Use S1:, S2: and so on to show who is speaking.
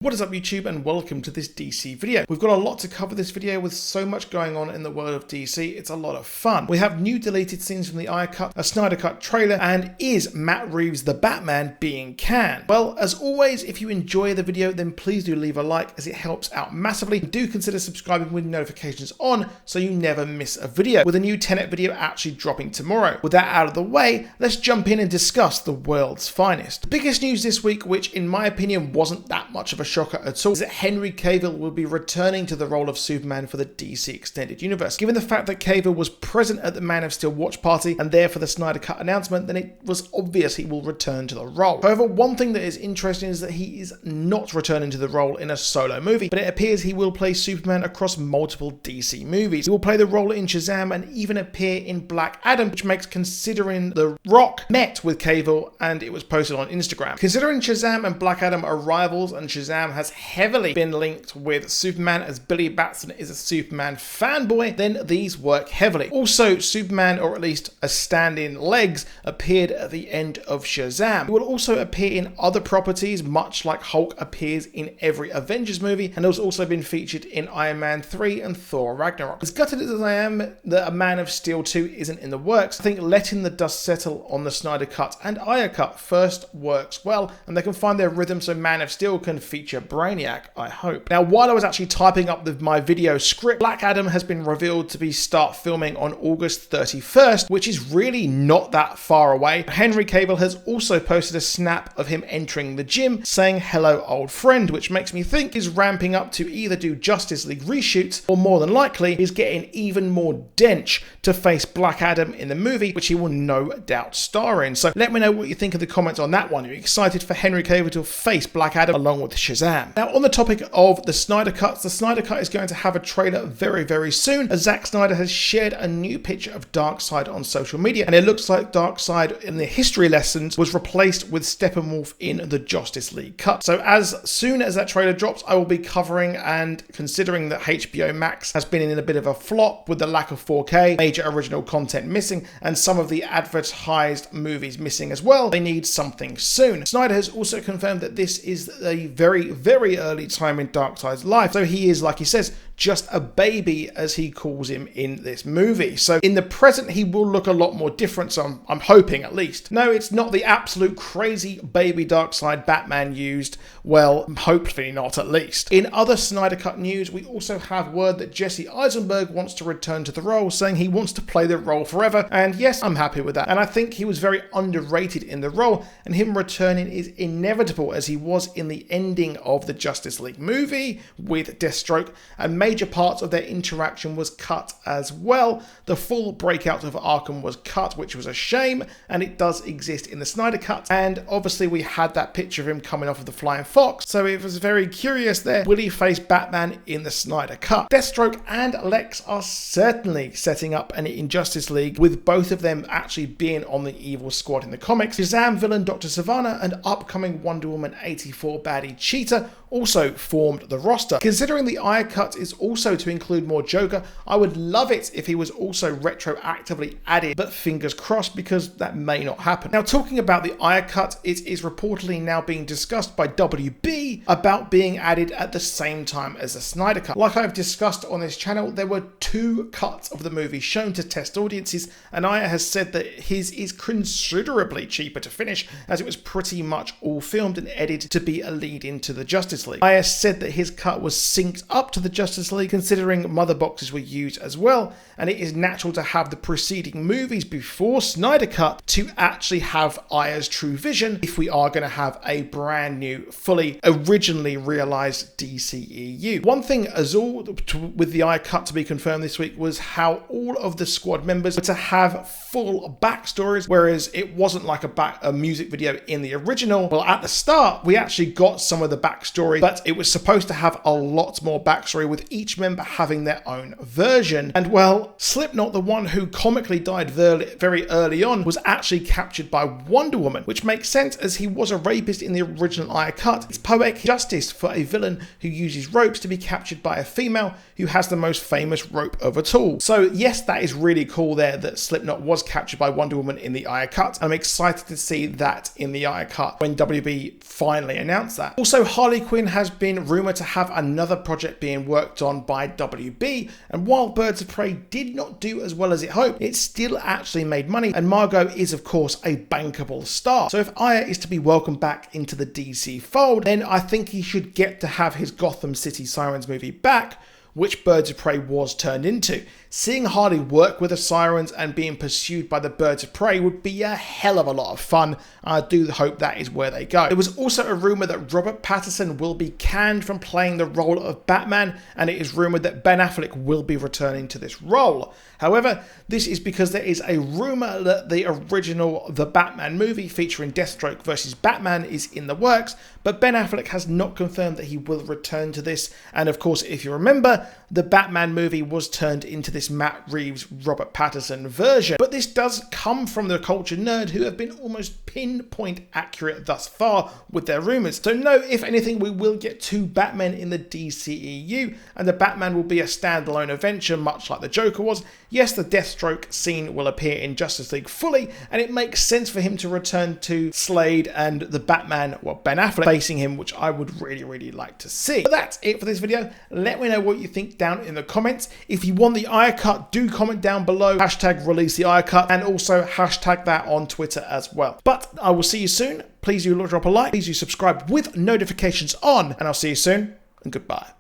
S1: What is up YouTube, and welcome to this DC video. We've got a lot to cover this video with so much going on in the world of DC. It's a lot of fun. We have new deleted scenes from the Ayer cut, a Snyder Cut trailer, and is Matt Reeves the Batman being canned? Well, as always, if you enjoy the video, then please do leave a like as it helps out massively. Do consider subscribing with notifications on so you never miss a video, with a new Tenet video actually dropping tomorrow. With that out of the way, let's jump in and discuss the world's finest. The biggest news this week, which in my opinion wasn't that much of a shocker at all, is that Henry Cavill will be returning to the role of Superman for the DC Extended Universe. Given the fact that Cavill was present at the Man of Steel watch party and there for the Snyder Cut announcement, then it was obvious he will return to the role. However, one thing that is interesting is that he is not returning to the role in a solo movie, but it appears he will play Superman across multiple DC movies. He will play the role in Shazam and even appear in Black Adam, which makes considering The Rock met with Cavill and it was posted on Instagram. Considering Shazam and Black Adam are rivals and Shazam has heavily been linked with Superman as Billy Batson is a Superman fanboy, then these work heavily. Also, Superman, or at least a stand-in legs, appeared at the end of Shazam. He will also appear in other properties, much like Hulk appears in every Avengers movie, and has also been featured in Iron Man 3 and Thor Ragnarok. As gutted as I am that a Man of Steel 2 isn't in the works, I think letting the dust settle on the Snyder Cut and Ayer Cut first works well, and they can find their rhythm so Man of Steel can feature Brainiac, I hope. Now, while I was actually typing up my video script, Black Adam has been revealed to start filming on August 31st, which is really not that far away. Henry Cavill has also posted a snap of him entering the gym saying hello old friend, which makes me think he's ramping up to either do Justice League reshoots or more than likely is getting even more dench to face Black Adam in the movie, which he will no doubt star in. So let me know what you think in the comments on that one. Are you excited for Henry Cavill to face Black Adam along with Shazam? Now, on the topic of the Snyder Cuts, the Snyder Cut is going to have a trailer very, very soon, as Zack Snyder has shared a new picture of Darkseid on social media, and it looks like Darkseid in the history lessons was replaced with Steppenwolf in the Justice League cut. So as soon as that trailer drops, I will be covering, and considering that HBO Max has been in a bit of a flop with the lack of 4K, major original content missing, and some of the advertised movies missing as well, they need something soon. Snyder has also confirmed that this is a very, very early time in Darkseid's life, so he is, like he says, just a baby, as he calls him in this movie. So in the present, he will look a lot more different, so I'm hoping at least. No, it's not the absolute crazy baby Darkseid Batman used, well, hopefully not at least. In other Snyder Cut news, we also have word that Jesse Eisenberg wants to return to the role, saying he wants to play the role forever, and yes, I'm happy with that. And I think he was very underrated in the role, and him returning is inevitable, as he was in the ending of the Justice League movie with Deathstroke, and major parts of their interaction was cut as well. The full breakout of Arkham was cut, which was a shame, and it does exist in the Snyder Cut. And obviously we had that picture of him coming off of the Flying Fox, so it was very curious there. Will he face Batman in the Snyder Cut? Deathstroke and Lex are certainly setting up an Injustice League, with both of them actually being on the evil squad in the comics. Shazam villain Dr. Sivana and upcoming Wonder Woman 84 baddie Cheetah also formed the roster. Considering the Ayer Cut is also to include more Joker, I would love it if he was also retroactively added, but fingers crossed, because that may not happen. Now, talking about the Ayer Cut, it is reportedly now being discussed by WB about being added at the same time as the Snyder Cut. Like I've discussed on this channel, there were two cuts of the movie shown to test audiences, and Ayer has said that his is considerably cheaper to finish, as it was pretty much all filmed and edited to be a lead into the Justice League. Ayer said that his cut was synced up to the Justice League, considering mother boxes were used as well, and it is natural to have the preceding movies before Snyder Cut to actually have Ayer's true vision if we are going to have a brand new, fully originally realized DCEU. One thing as all with the Ayer Cut to be confirmed this week was how all of the squad members were to have full backstories, whereas it wasn't like a music video in the original. Well, at the start we actually got some of the backstory, but it was supposed to have a lot more backstory, with each member having their own version. And well, Slipknot, the one who comically died very early on, was actually captured by Wonder Woman, which makes sense as he was a rapist in the original Ayer Cut. It's poetic justice for a villain who uses ropes to be captured by a female who has the most famous rope of it all. So yes, that is really cool there that Slipknot was captured by Wonder Woman in the Ayer Cut. I'm excited to see that in the Ayer Cut when WB finally announced that. Also, Harley Quinn has been rumoured to have another project being worked on by WB, and while Birds of Prey did not do as well as it hoped, it still actually made money, and Margot is of course a bankable star. So if Ayer is to be welcomed back into the DC fold, then I think he should get to have his Gotham City Sirens movie back, which Birds of Prey was turned into. Seeing Harley work with the Sirens and being pursued by the Birds of Prey would be a hell of a lot of fun. I do hope that is where they go. There was also a rumour that Robert Pattinson will be canned from playing the role of Batman, and it is rumoured that Ben Affleck will be returning to this role. However, this is because there is a rumour that the original The Batman movie featuring Deathstroke versus Batman is in the works, but Ben Affleck has not confirmed that he will return to this. And of course, if you remember, the Batman movie was turned into this Matt Reeves, Robert Pattinson version. But this does come from the culture nerd, who have been almost pinpoint accurate thus far with their rumours. So no, if anything, we will get 2 Batmen in the DCEU, and the Batman will be a standalone adventure, much like the Joker was. Yes, the Deathstroke scene will appear in Justice League fully, and it makes sense for him to return to Slade and the Batman, well, Ben Affleck, facing him, which I would really like to see. But that's it for this video. Let me know what you think down in the comments. If you want the Ayer cut, do comment down below, hashtag release the Ayer cut, and also hashtag that on Twitter as well. But I will see you soon. Please do drop a like, please do subscribe with notifications on, and I'll see you soon, and goodbye.